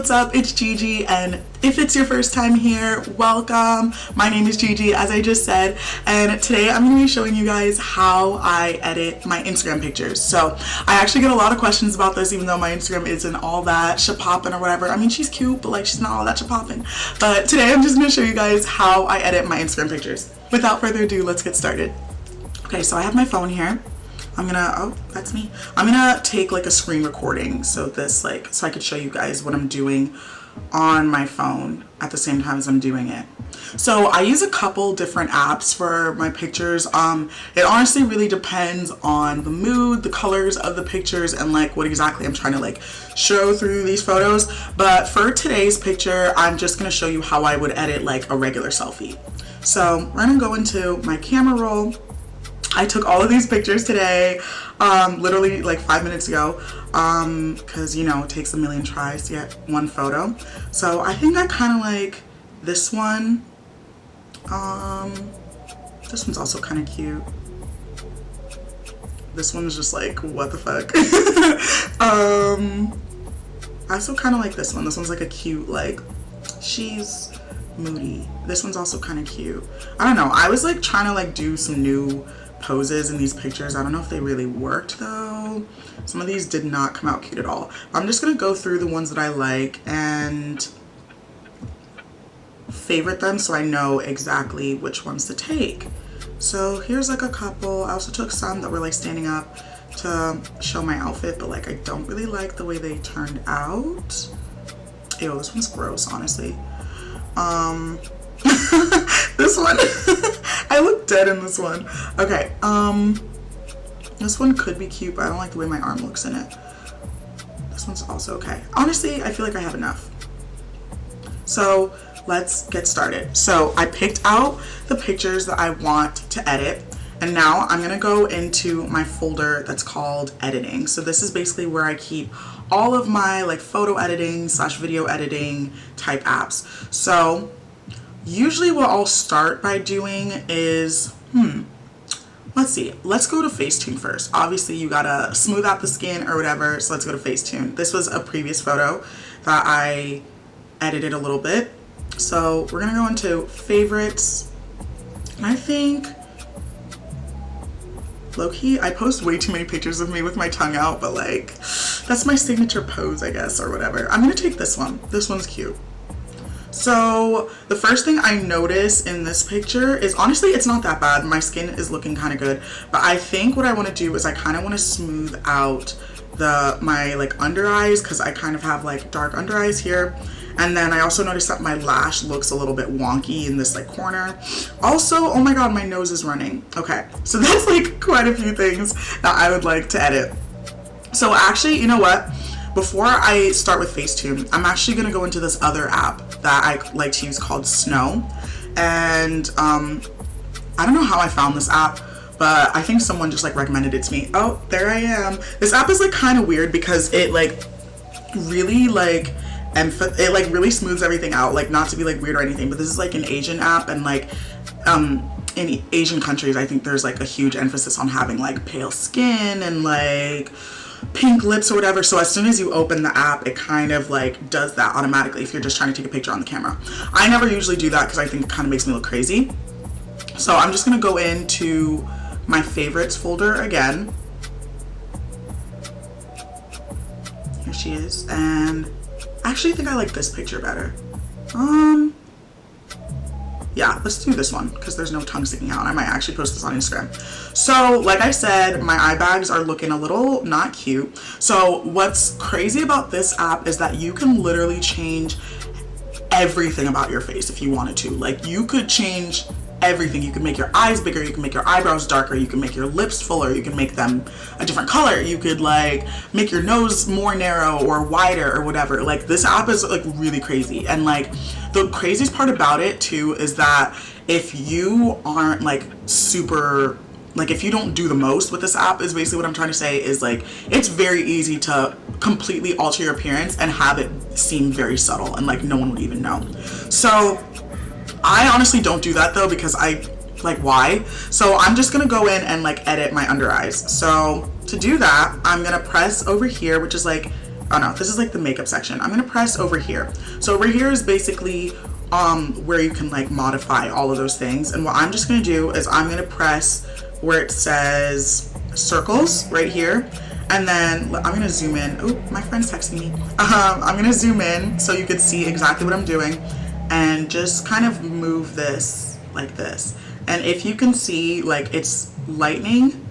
what's up? It's Gigi, and if it's your first time here, welcome. My name is Gigi, as I just said, and today I'm going to be showing you guys how I edit my Instagram pictures. So I actually get a lot of questions about this, even though my Instagram isn't all that shapoppin' or whatever. I mean, she's cute, but like she's not all that shapoppin'. But today I'm just going to show you guys how I edit my Instagram pictures. Without further ado, let's get started. Okay, so I have my phone here. oh, that's me. I'm gonna take like a screen recording so I could show you guys what I'm doing on my phone at the same time as I'm doing it. So I use a couple different apps for my pictures. It honestly really depends on the mood, the colors of the pictures, and like what exactly I'm trying to like show through these photos. But for today's picture, I'm just gonna show you how I would edit like a regular selfie. So we're gonna go into my camera roll. I took all of these pictures today, literally like 5 minutes ago, because you know, it takes a million tries to get one photo. So I think I kind of like this one. This one's also kind of cute. This one's just like, what the fuck? I also kind of like this one. This one's like a cute, like, she's moody. This one's also kind of cute. I don't know. I was like trying to like do some new poses in these pictures. I don't know if they really worked though. Some of these did not come out cute at all. I'm just gonna go through the ones that I like and favorite them so I know exactly which ones to take. So here's like a couple. I also took some that were like standing up to show my outfit, but like I don't really like the way they turned out. Ew, this one's gross, honestly. This one I look dead in this one. Okay, this one could be cute, but I don't like the way my arm looks in it. This one's also okay. Honestly, I feel like I have enough. So let's get started. So I picked out the pictures that I want to edit, and now I'm gonna go into my folder that's called editing. So this is basically where I keep all of my like photo editing / video editing type apps. So usually what I'll start by doing is, let's see, let's go to Facetune first. Obviously you gotta smooth out the skin or whatever, so let's go to Facetune. This was a previous photo that I edited a little bit. So we're gonna go into favorites, and I think, low-key, I post way too many pictures of me with my tongue out, but like, that's my signature pose, I guess, or whatever. I'm gonna take this one. This one's cute. So the first thing I notice in this picture is, honestly, it's not that bad. My skin is looking kind of good, but I think what I want to do is I kind of want to smooth out my like under eyes, because I kind of have like dark under eyes here. And then I also noticed that my lash looks a little bit wonky in this like corner. Also, oh my god, my nose is running. Okay, so that's like quite a few things that I would like to edit. So actually, you know what? Before I start with Facetune, I'm actually gonna go into this other app that I like to use called Snow. And I don't know how I found this app, but I think someone just like recommended it to me. Oh, there I am. This app is like kind of weird because it like really like it like really smooths everything out, like not to be like weird or anything, but this is like an Asian app, and like in Asian countries I think there's like a huge emphasis on having like pale skin and like pink lips or whatever. So as soon as you open the app, it kind of like does that automatically if you're just trying to take a picture on the camera. I never usually do that because I think it kind of makes me look crazy. So I'm just gonna go into my favorites folder again. Here she is, and I actually think I like this picture better. Yeah, let's do this one because there's no tongue sticking out. I might actually post this on Instagram. So like I said, my eye bags are looking a little not cute. So what's crazy about this app is that you can literally change everything about your face if you wanted to. Like you could change everything. You can make your eyes bigger, you can make your eyebrows darker, you can make your lips fuller, you can make them a different color, you could like make your nose more narrow or wider or whatever. Like this app is like really crazy. And like the craziest part about it too is that if you aren't like super, like if you don't do the most with this app, is basically what I'm trying to say, is like it's very easy to completely alter your appearance and have it seem very subtle and like no one would even know. So I honestly don't do that though, because why? So I'm just gonna go in and like edit my under eyes. So to do that, I'm gonna press over here, which is like oh no, this is like the makeup section. I'm gonna press over here. So over here is basically where you can like modify all of those things. And what I'm just gonna do is I'm gonna press where it says circles right here. And then I'm gonna zoom in. Oh, my friend's texting me. I'm gonna zoom in so you can see exactly what I'm doing and just kind of move this like this. And if you can see, like, it's lightening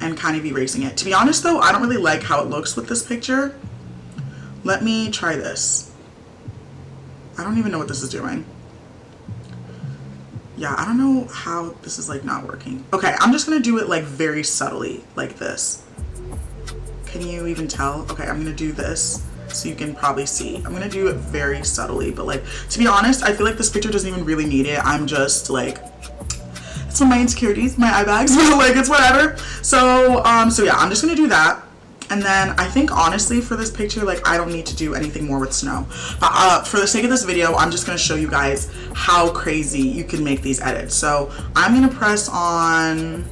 and kind of erasing it. To be honest though, I don't really like how it looks with this picture. Let me try this. I don't even know what this is doing. Yeah, I don't know how this is like not working. Okay, I'm just gonna do it like very subtly like this. Can you even tell? Okay, I'm gonna do this so you can probably see. I'm gonna do it very subtly, but like, to be honest, I feel like this picture doesn't even really need it. I'm just like, it's one of my insecurities, my eye bags, but like, it's whatever. So yeah, I'm just gonna do that. And then I think honestly for this picture, like, I don't need to do anything more with snow. But for the sake of this video, I'm just gonna show you guys how crazy you can make these edits. So I'm gonna press on,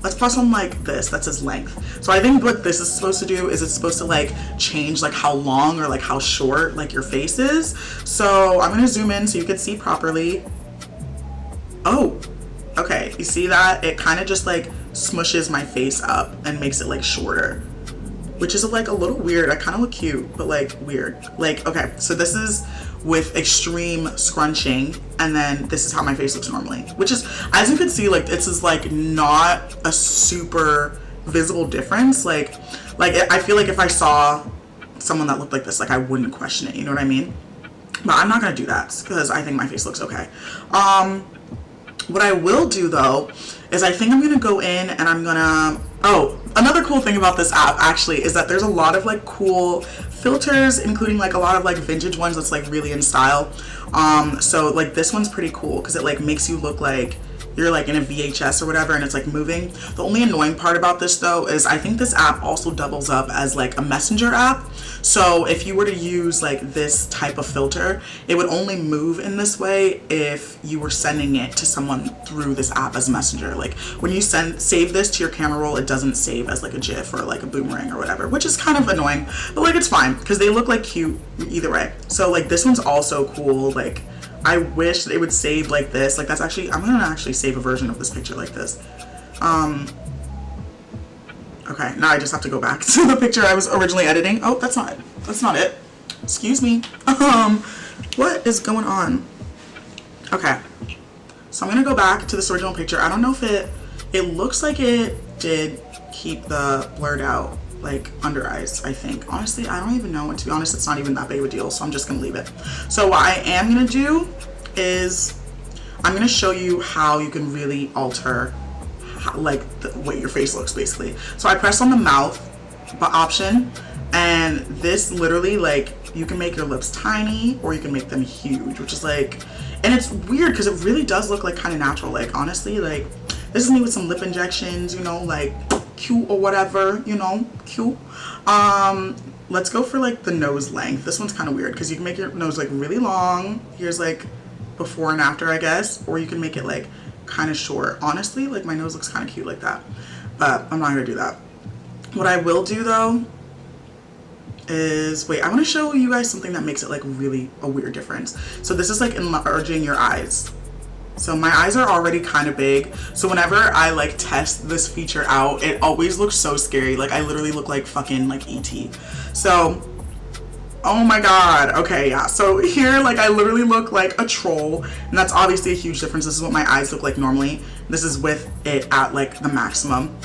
let's press on like this that says length. So I think what this is supposed to do is it's supposed to like change like how long or like how short like your face is. So I'm gonna zoom in so you can see properly. Oh, okay, you see that? It kind of just like smushes my face up and makes it like shorter, which is like a little weird. I kind of look cute, but like weird. Like, okay, so this is with extreme scrunching, and then this is how my face looks normally, which is, as you can see, like, this is like not a super visible difference. Like I feel like if I saw someone that looked like this, like, I wouldn't question it, you know what I mean? But I'm not gonna do that because I think my face looks okay. What I will do though is I think I'm gonna go in and I'm gonna, oh, another cool thing about this app actually is that there's a lot of like cool filters, including like a lot of like vintage ones that's like really in style. So like this one's pretty cool because it like makes you look like you're like in a VHS or whatever and it's like moving. The only annoying part about this though is I think this app also doubles up as like a messenger app. So if you were to use like this type of filter, it would only move in this way if you were sending it to someone through this app as messenger. Like when you save this to your camera roll, it doesn't save as like a GIF or like a boomerang or whatever, which is kind of annoying, but like it's fine because they look like cute either way. So like this one's also cool. Like I wish they would save like this. Like that's actually, I'm gonna actually save a version of this picture like this. Okay, now I just have to go back to the picture I was originally editing. Oh, that's not it. That's not it. Excuse me. What is going on? Okay, so I'm gonna go back to this original picture. I don't know if it looks like it did keep the blurred out like under eyes, I think. Honestly, I don't even know, and to be honest, it's not even that big of a deal, so I'm just gonna leave it. So what I am gonna do is I'm gonna show you how you can really alter like the way your face looks basically. So I press on the mouth option, and this literally, like, you can make your lips tiny or you can make them huge, which is like, and it's weird because it really does look like kind of natural. Like honestly, like this is me with some lip injections, you know, like cute or whatever, you know, cute. Let's go for like the nose length. This one's kind of weird because you can make your nose like really long. Here's like before and after, I guess, or you can make it like kind of short. Honestly, like my nose looks kind of cute like that, but I'm not gonna do that. What I will do though is, wait, I want to show you guys something that makes it like really a weird difference. So this is like enlarging your eyes. So my eyes are already kind of big, so whenever I like test this feature out, it always looks so scary. Like I literally look like fucking like ET. So oh my god, okay, yeah, so here, like, I literally look like a troll, and that's obviously a huge difference. This is what my eyes look like normally. This is with it at like the maximum.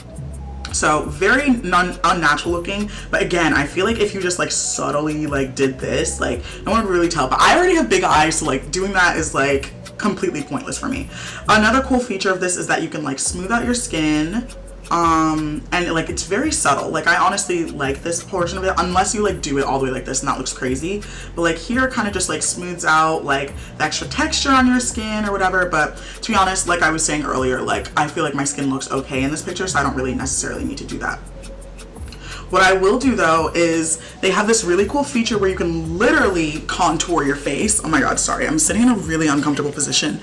So very unnatural looking, but again, I feel like if you just like subtly like did this, like no one would really tell. But I already have big eyes, so like doing that is like completely pointless for me. Another cool feature of this is that you can like smooth out your skin, and like it's very subtle. Like I honestly like this portion of it, unless you like do it all the way like this and that looks crazy. But like here it kind of just like smooths out like the extra texture on your skin or whatever. But to be honest, like I was saying earlier, like I feel like my skin looks okay in this picture, so I don't really necessarily need to do that. What I will do though is they have this really cool feature where you can literally contour your face. Oh my god, sorry, I'm sitting in a really uncomfortable position.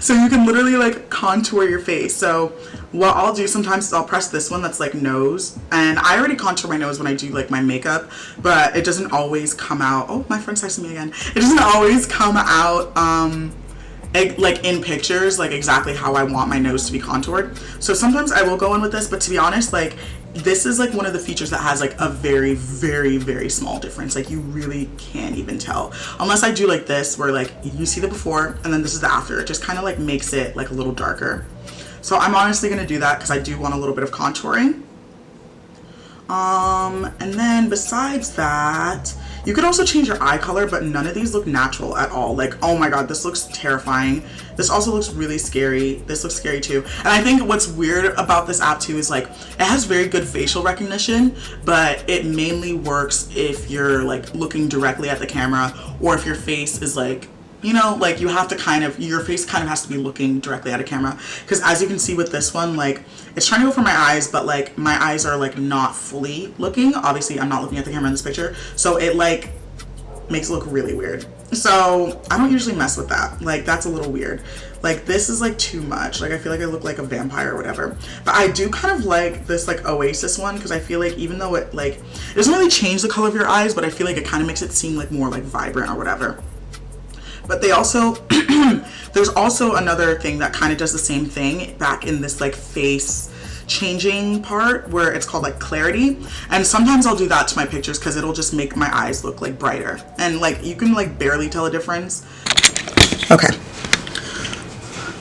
So you can literally like contour your face. So what I'll do sometimes is I'll press this one that's like nose, and I already contour my nose when I do like my makeup, but it doesn't always come out. Oh, my friend's texting me again. It doesn't always come out like in pictures like exactly how I want my nose to be contoured. So sometimes I will go in with this, but to be honest, like this is like one of the features that has like a very, very, very small difference. Like you really can't even tell unless I do like this where like you see the before and then this is the after. It just kind of like makes it like a little darker. So I'm honestly gonna do that because I do want a little bit of contouring. And then besides that, you could also change your eye color, but none of these look natural at all. Like, oh my god, this looks terrifying. This also looks really scary. This looks scary too. And I think what's weird about this app too is like it has very good facial recognition, but it mainly works if you're like looking directly at the camera, or if your face is like, you know, like you have to kind of, your face kind of has to be looking directly at a camera. Because as you can see with this one, like it's trying to go for my eyes, but like my eyes are like not fully looking. Obviously I'm not looking at the camera in this picture, so it like makes it look really weird. So I don't usually mess with that. Like that's a little weird. Like this is like too much. Like I feel like I look like a vampire or whatever. But I do kind of like this like Oasis one, because I feel like even though it like it doesn't really change the color of your eyes, but I feel like it kind of makes it seem like more like vibrant or whatever. But they also, there's also another thing that kind of does the same thing back in this like face changing part where it's called like clarity. And sometimes I'll do that to my pictures because it'll just make my eyes look like brighter. And like you can like barely tell a difference. Okay.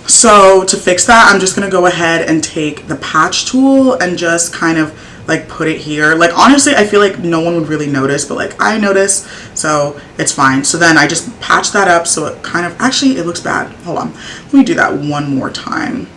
So to fix that, I'm just going to go ahead and take the patch tool and just kind of like put it here. Like honestly, I feel like no one would really notice, but like I notice, so it's fine. So then I just patch that up so it kind of, actually it looks bad. Hold on, let me do that one more time.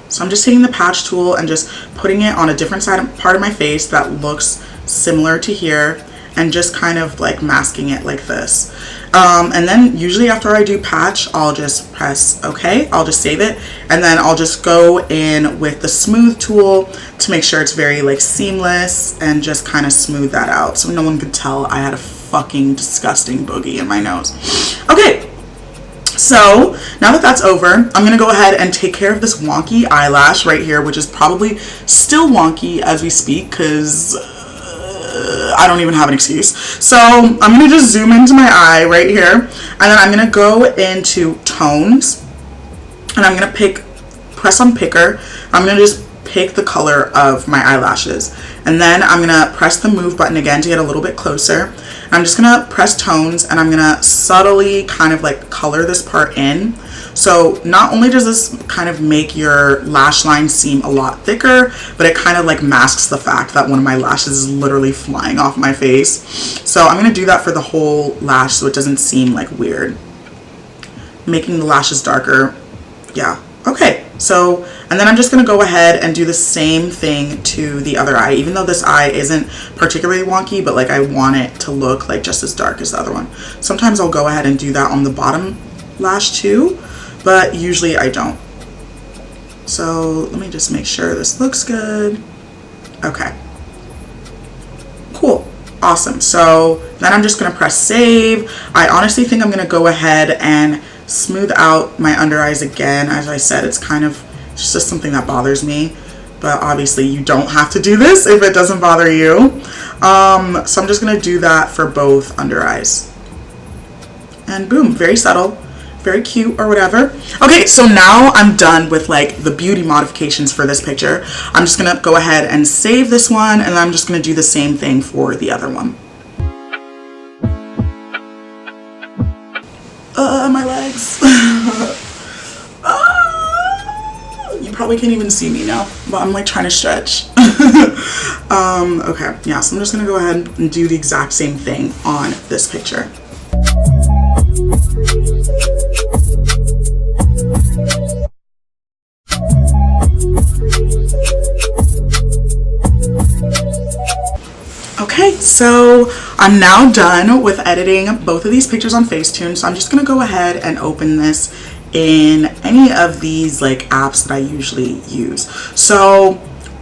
So I'm just taking the patch tool and just putting it on a different part of my face that looks similar to here, and just kind of like masking it like this. And then usually after I do patch, I'll just press OK. I'll just save it, and then I'll just go in with the smooth tool to make sure it's very like seamless, and just kind of smooth that out so no one could tell I had a fucking disgusting boogie in my nose. Okay, so now that that's over, I'm gonna go ahead and take care of this wonky eyelash right here, which is probably still wonky as we speak because I don't even have an excuse. So I'm gonna just zoom into my eye right here, and then I'm gonna go into tones, and I'm gonna press on picker. I'm gonna just pick the color of my eyelashes, and then I'm gonna press the move button again to get a little bit closer. And I'm just gonna press tones, and I'm gonna subtly kind of like color this part in. So not only does this kind of make your lash line seem a lot thicker, but it kind of like masks the fact that one of my lashes is literally flying off my face. So I'm gonna do that for the whole lash so it doesn't seem like weird. Making the lashes darker. Yeah, okay. So, and then I'm just gonna go ahead and do the same thing to the other eye, even though this eye isn't particularly wonky, but like I want it to look like just as dark as the other one. Sometimes I'll go ahead and do that on the bottom lash too, but usually I don't. So let me just make sure this looks good. Okay, cool, awesome. So then I'm just gonna press save. I honestly think I'm gonna go ahead and smooth out my under eyes again. As I said, it's just something that bothers me, but obviously you don't have to do this if it doesn't bother you. So I'm just gonna do that for both under eyes, and boom, very subtle, very cute or whatever. Okay, so now I'm done with like the beauty modifications for this picture. I'm just gonna go ahead and save this one, and I'm just gonna do the same thing for the other one. My legs. You probably can't even see me now, but I'm like trying to stretch. Okay, yeah, so I'm just gonna go ahead and do the exact same thing on this picture. Okay, so I'm now done with editing both of these pictures on Facetune, so I'm just gonna go ahead and open this in any of these like apps that I usually use. So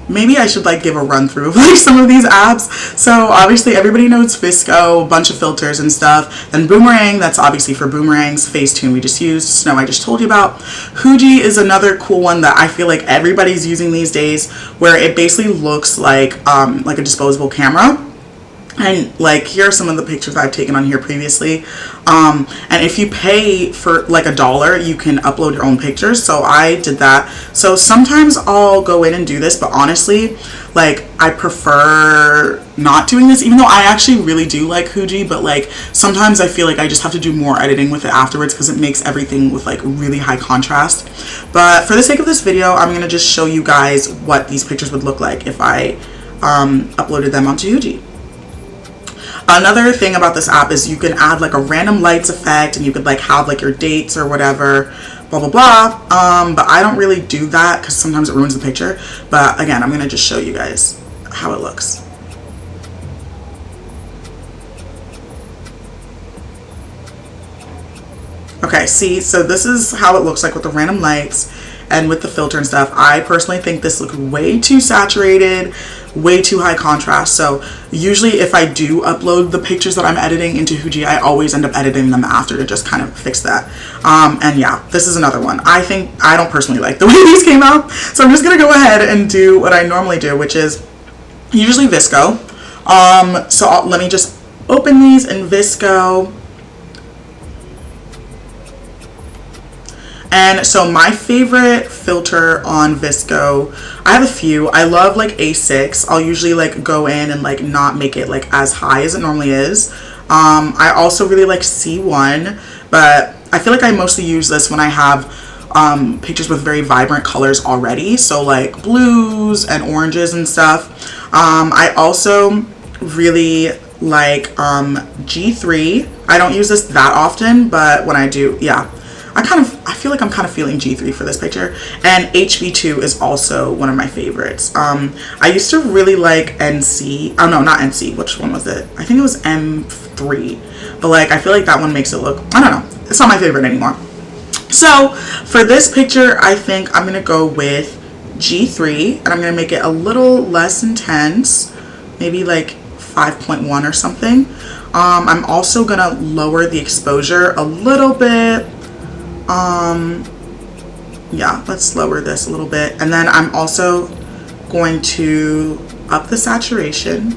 maybe I should like give a run through of like some of these apps. So obviously everybody knows Visco, bunch of filters and stuff. Then Boomerang, that's obviously for boomerangs. Facetune we just used. Snow I just told you about. Gigi is another cool one that I feel like everybody's using these days, where it basically looks like a disposable camera. And like, here are some of the pictures I've taken on here previously. And if you pay for like $1, you can upload your own pictures. So I did that. So sometimes I'll go in and do this, but honestly, like, I prefer not doing this, even though I actually really do like Gigi. But like, sometimes I feel like I just have to do more editing with it afterwards, because it makes everything with like really high contrast. But for the sake of this video, I'm gonna just show you guys what these pictures would look like if I uploaded them onto Gigi. Another thing about this app is you can add like a random lights effect, and you could like have like your dates or whatever, blah blah blah. But I don't really do that because sometimes it ruins the picture. But again, I'm gonna just show you guys how it looks. Okay, see, so this is how it looks like with the random lights and with the filter and stuff. I personally think this looks way too saturated, way too high contrast. So usually if I do upload the pictures that I'm editing into Gigi, I always end up editing them after to just kind of fix that. And yeah, this is another one. I don't personally like the way these came out. So I'm just gonna go ahead and do what I normally do, which is usually Visco. Let me just open these in Visco. And so my favorite filter on Visco, I have a few. I love like A6. I'll usually like go in and like not make it like as high as it normally is. I also really like C1, but I feel like I mostly use this when I have pictures with very vibrant colors already. So like blues and oranges and stuff. I also really like G3. I don't use this that often, but when I do, yeah. I feel like I'm kind of feeling G3 for this picture. And HV2 is also one of my favorites. I used to really like NC. Oh no, not NC. Which one was it? I think it was M3. But like, I feel like that one makes it look, I don't know. It's not my favorite anymore. So for this picture, I think I'm going to go with G3. And I'm going to make it a little less intense. Maybe like 5.1 or something. I'm also going to lower the exposure a little bit. Yeah, let's lower this a little bit. And then I'm also going to up the saturation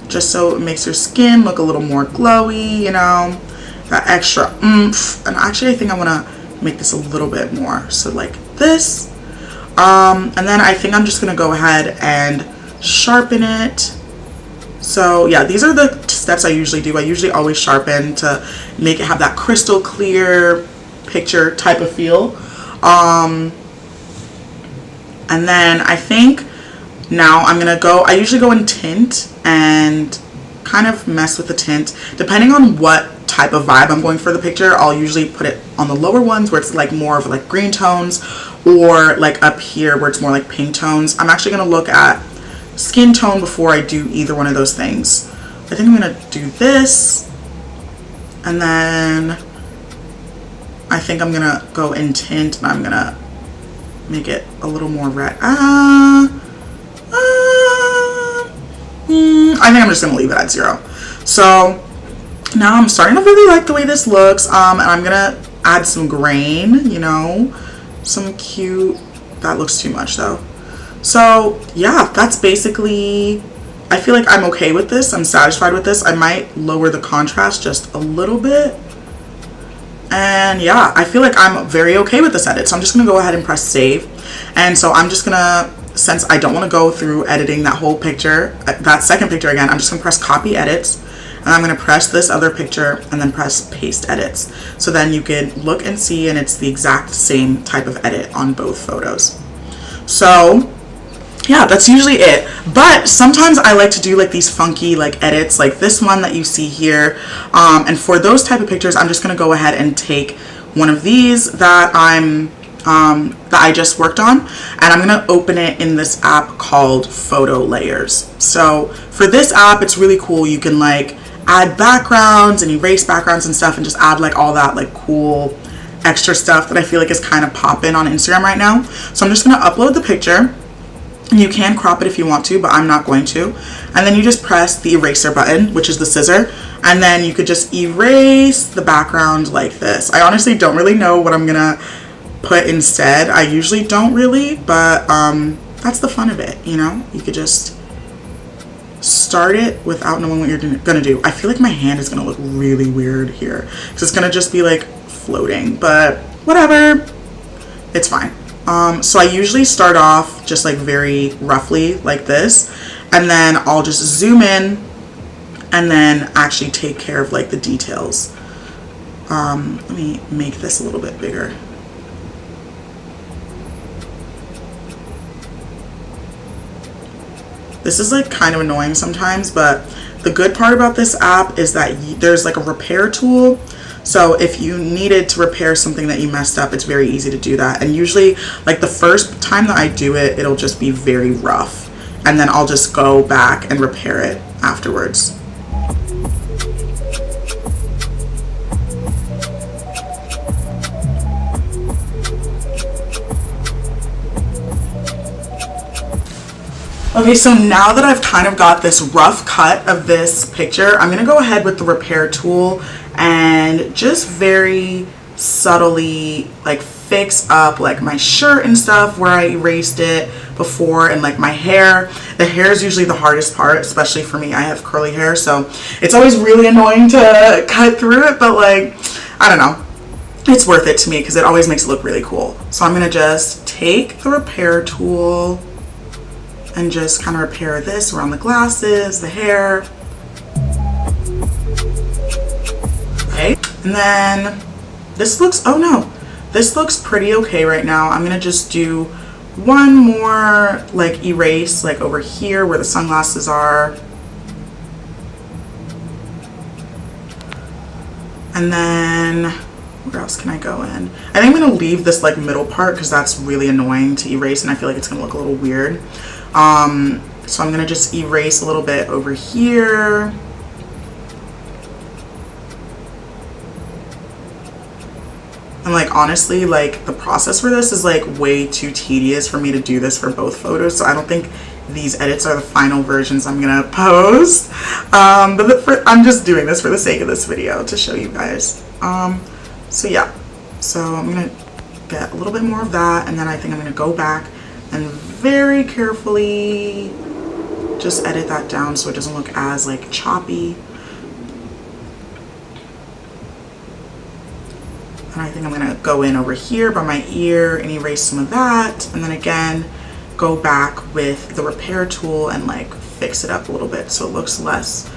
just so it makes your skin look a little more glowy, you know, that extra oomph. And actually I think I want to make this a little bit more, so like this. And then I think I'm just gonna go ahead and sharpen it. So yeah, these are the steps I usually do. I usually always sharpen to make it have that crystal clear picture type of feel. And then I think now I'm gonna go, I usually go in tint and kind of mess with the tint depending on what type of vibe I'm going for the picture. I'll usually put it on the lower ones where it's like more of like green tones, or like up here where it's more like pink tones. I'm actually gonna look at skin tone before I do either one of those things. I think I'm gonna do this, and then I think I'm gonna go in tint and I'm gonna make it a little more red. I think I'm just gonna leave it at 0. So now I'm starting to really like the way this looks, and I'm gonna add some grain, you know, some cute, that looks too much though. So yeah, that's basically, I feel like I'm okay with this. I'm satisfied with this. I might lower the contrast just a little bit. And yeah, I feel like I'm very okay with this edit. So I'm just gonna go ahead and press save. And so I'm just gonna, since I don't wanna go through editing that whole picture, that second picture again, I'm just gonna press copy edits. And I'm gonna press this other picture and then press paste edits. So then you can look and see, and it's the exact same type of edit on both photos. So yeah, that's usually it. But sometimes I like to do like these funky like edits, like this one that you see here. And for those type of pictures, I'm just gonna go ahead and take one of these that I just worked on, and I'm gonna open it in this app called Photo Layers. So for this app, it's really cool. You can like add backgrounds and erase backgrounds and stuff, and just add like all that like cool extra stuff that I feel like is kind of popping on Instagram right now. So I'm just gonna upload the picture. You can crop it if you want to, but I'm not going to. And then you just press the eraser button, which is the scissor, and then you could just erase the background like this. I honestly don't really know what I'm gonna put instead. I usually don't really, but that's the fun of it, you know? You could just start it without knowing what you're gonna do. I feel like my hand is gonna look really weird here because it's gonna just be like floating, but whatever, it's fine. So I usually start off just like very roughly like this, and then I'll just zoom in and then actually take care of like the details. Let me make this a little bit bigger. This is like kind of annoying sometimes, but the good part about this app is that there's like a repair tool. So if you needed to repair something that you messed up, it's very easy to do that. And usually like the first time that I do it, it'll just be very rough. And then I'll just go back and repair it afterwards. Okay, so now that I've kind of got this rough cut of this picture, I'm gonna go ahead with the repair tool and just very subtly like fix up like my shirt and stuff where I erased it before, and like my hair. The hair is usually the hardest part, especially for me. I have curly hair, so it's always really annoying to cut through it, but like, I don't know. It's worth it to me because it always makes it look really cool. So I'm gonna just take the repair tool and just kind of repair this around the glasses, the hair. Okay, and then this looks, oh no, this looks pretty okay right now. I'm gonna just do one more like erase like over here where the sunglasses are. And then where else can I go in? I think I'm gonna leave this like middle part because that's really annoying to erase and I feel like it's gonna look a little weird. So I'm gonna just erase a little bit over here. And like honestly, like the process for this is like way too tedious for me to do this for both photos, so I don't think these edits are the final versions I'm gonna post. But I'm just doing this for the sake of this video to show you guys. So yeah, so I'm gonna get a little bit more of that, and then I think I'm gonna go back and very carefully just edit that down so it doesn't look as like choppy. And I think I'm gonna go in over here by my ear and erase some of that, and then again go back with the repair tool and like fix it up a little bit so it looks less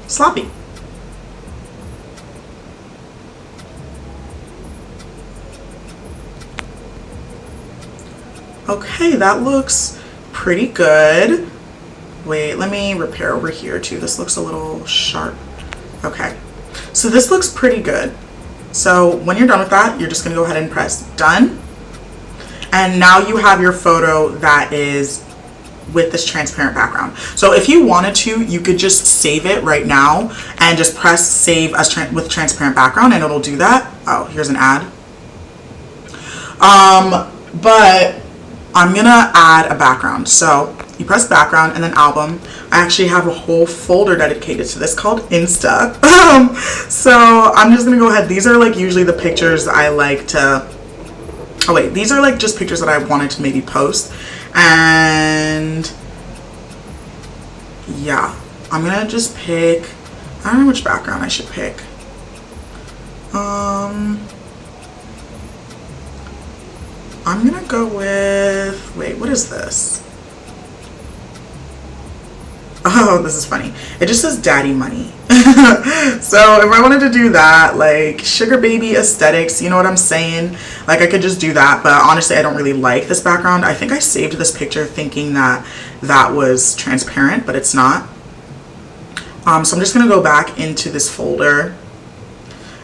sloppy. Okay, that looks pretty good. Wait, let me repair over here too. This looks a little sharp. Okay, so this looks pretty good. So when you're done with that, you're just gonna go ahead and press done. And now you have your photo that is with this transparent background. So if you wanted to, you could just save it right now and just press save as with transparent background and it'll do that. Oh, here's an ad. But I'm gonna add a background. So you press background and then album. I actually have a whole folder dedicated to this called Insta. So I'm just gonna go ahead. These are like usually the pictures I like to, oh wait, these are like just pictures that I wanted to maybe post. And yeah, I'm gonna just pick, I don't know which background I should pick. I'm gonna go with, wait, what is this? Oh, this is funny. It just says daddy money. So if I wanted to do that, like sugar baby aesthetics, you know what I'm saying? Like I could just do that, but honestly, I don't really like this background. I think I saved this picture thinking that that was transparent, but it's not. So I'm just gonna go back into this folder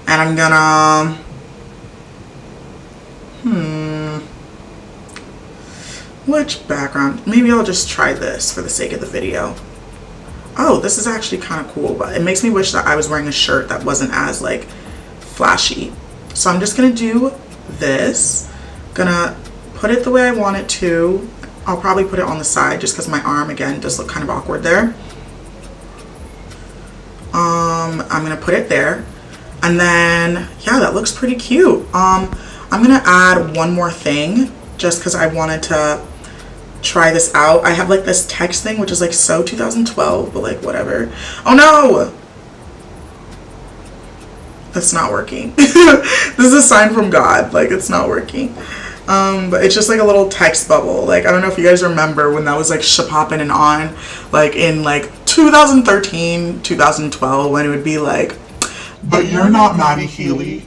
and I'm gonna, which background? Maybe I'll just try this for the sake of the video. Oh, this is actually kind of cool, but it makes me wish that I was wearing a shirt that wasn't as like flashy. So I'm just gonna do this. Gonna put it the way I want it to. I'll probably put it on the side just because my arm again does look kind of awkward there. I'm gonna put it there, and then yeah, that looks pretty cute. I'm gonna add one more thing just because I wanted to try this out. I have like this text thing which is like so 2012, but like whatever. Oh no, that's not working. This is a sign from God, like it's not working. But it's just like a little text bubble. Like I don't know if you guys remember when that was like shapopping and on, like in like 2013 2012, when it would be like, but you're not Maddie Healy.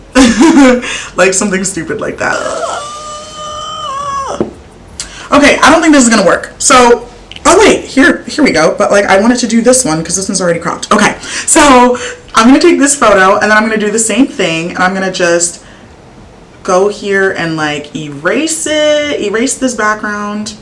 Like something stupid like that. Okay, I don't think this is gonna work. So, oh wait, here we go. But like I wanted to do this one because this one's already cropped. Okay, so I'm gonna take this photo and then I'm gonna do the same thing, and I'm gonna just go here and like erase this background.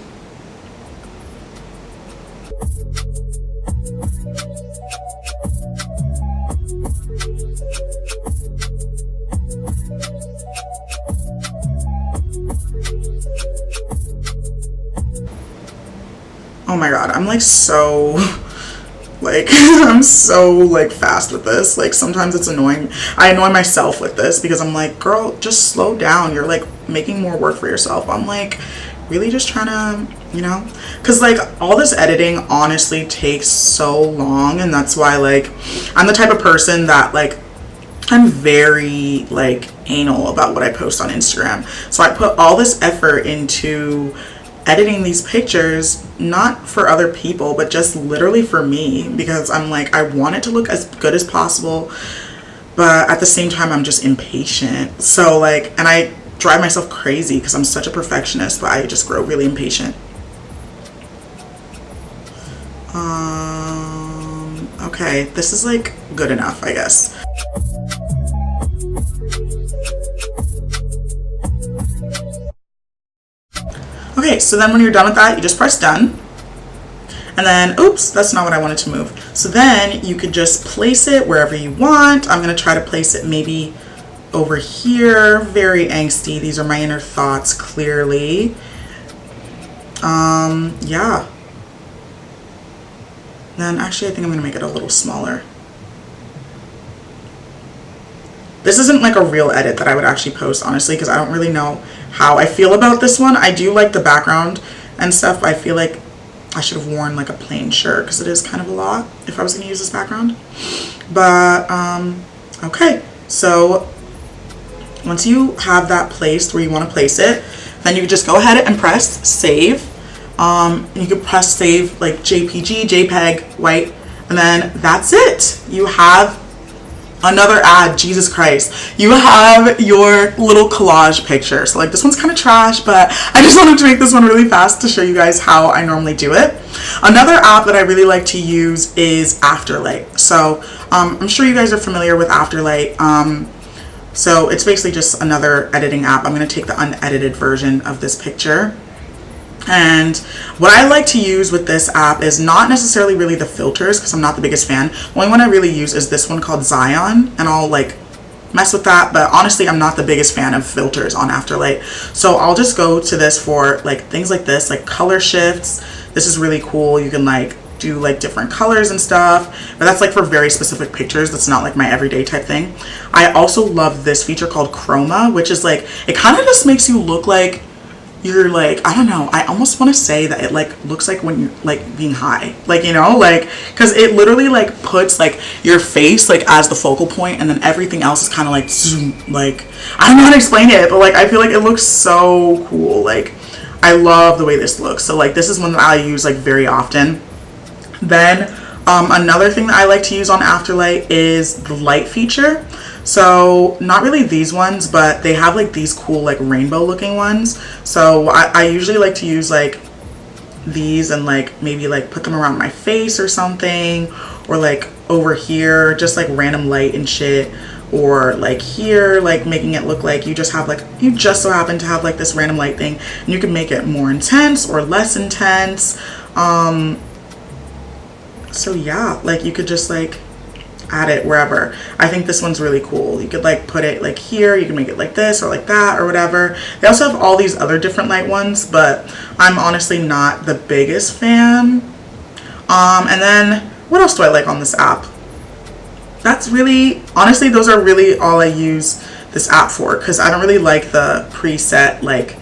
Oh my god, I'm like so like I'm so like fast with this. Like sometimes it's annoying. I annoy myself with this because I'm like, girl, just slow down. You're like making more work for yourself. I'm like really just trying to, you know, because like all this editing honestly takes so long, and that's why like I'm the type of person that like I'm very like anal about what I post on Instagram. So I put all this effort into editing these pictures, not for other people, but just literally for me, because I'm like, I want it to look as good as possible, but at the same time I'm just impatient. So like, and I drive myself crazy because I'm such a perfectionist, but I just grow really impatient. Okay, this is like good enough, I guess. Okay, so then when you're done with that, you just press done. And then, oops, that's not what I wanted to move. So then you could just place it wherever you want. I'm gonna try to place it maybe over here. Very angsty. These are my inner thoughts, clearly. Yeah. Then actually I think I'm gonna make it a little smaller. This isn't like a real edit that I would actually post, honestly, because I don't really know how I feel about this one. I do like the background and stuff, but I feel like I should have worn like a plain shirt because it is kind of a lot if I was going to use this background. But okay, so once you have that placed where you want to place it, then you can just go ahead and press save. You can press save like JPG, JPEG, white, and then that's it. You have another ad. Jesus Christ, you have your little collage picture. So like this one's kind of trash, but I just wanted to make this one really fast to show you guys how I normally do it. Another app that I really like to use is Afterlight. So I'm sure you guys are familiar with Afterlight. So it's basically just another editing app. I'm going to take the unedited version of this picture. And what I like to use with this app is not necessarily really the filters, because I'm not the biggest fan. The only one I really use is this one called Zion, and I'll like mess with that, but honestly I'm not the biggest fan of filters on Afterlight. So I'll just go to this for like things like this, like color shifts. This is really cool. You can like do like different colors and stuff, but that's like for very specific pictures. That's not like my everyday type thing. I also love this feature called Chroma, which is like, it kind of just makes you look like you're like, I don't know, I almost want to say that it like looks like when you're like being high, like, you know, like, because it literally like puts like your face like as the focal point, and then everything else is kind of like zoom, like, I don't know how to explain it, but like I feel like it looks so cool. Like I love the way this looks. So like this is one that I use like very often. Then another thing that I like to use on Afterlight is the light feature. So not really these ones, but they have like these cool like rainbow looking ones. So I usually like to use like these and like maybe like put them around my face or something, or like over here, just like random light and shit, or like here, like making it look like you just have like, you just so happen to have like this random light thing, and you can make it more intense or less intense. So yeah, like you could just like add it wherever. I think this one's really cool. You could like put it like here, you can make it like this or like that or whatever. They also have all these other different light ones, but I'm honestly not the biggest fan. And then what else do I like on this app? That's really, honestly, those are really all I use this app for, because I don't really like the preset like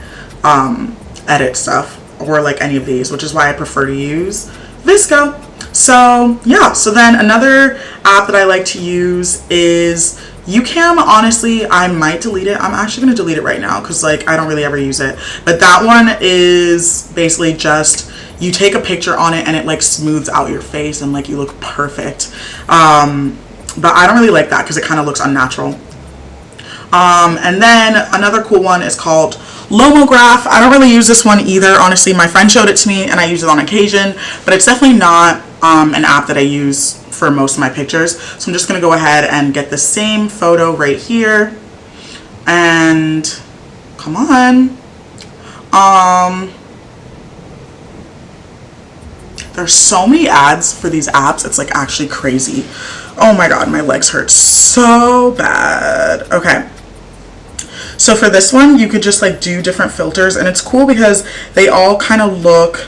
edit stuff or like any of these, which is why I prefer to use Visco. So yeah, so then another app that I like to use is YouCam. Honestly, I might delete it. I'm actually going to delete it right now because like I don't really ever use it. But that one is basically just you take a picture on it and it like smooths out your face and like you look perfect. But I don't really like that because it kind of looks unnatural. And then another cool one is called lmao. I don't really use this one either. Honestly, my friend showed it to me and I use it on occasion, but it's definitely not an app that I use for most of my pictures. So I'm just going to go ahead and get the same photo right here. And come on. There's so many ads for these apps. It's like actually crazy. Oh my god, my legs hurt so bad. Okay. So for this one, you could just like do different filters, and it's cool because they all kind of look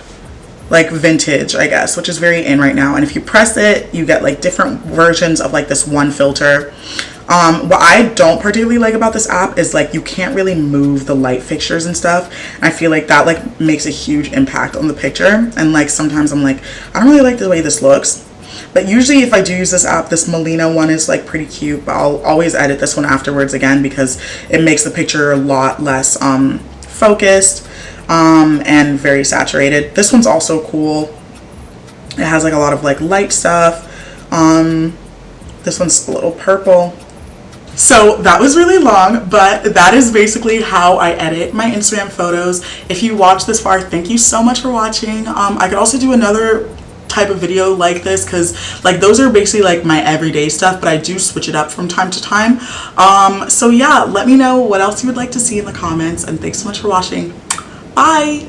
like vintage, I guess, which is very in right now. And if you press it, you get like different versions of like this one filter. What I don't particularly like about this app is like you can't really move the light fixtures and stuff. And I feel like that like makes a huge impact on the picture. And like sometimes I'm like, I don't really like the way this looks. But usually if I do use this app, this Molina one is like pretty cute, but I'll always edit this one afterwards again because it makes the picture a lot less focused and very saturated. This one's also cool. It has like a lot of like light stuff. This one's a little purple. So that was really long, but that is basically how I edit my Instagram photos. If you watched this far, thank you so much for watching. I could also do another type of video like this because like those are basically like my everyday stuff, but I do switch it up from time to time. So yeah, let me know what else you would like to see in the comments, and thanks so much for watching. Bye.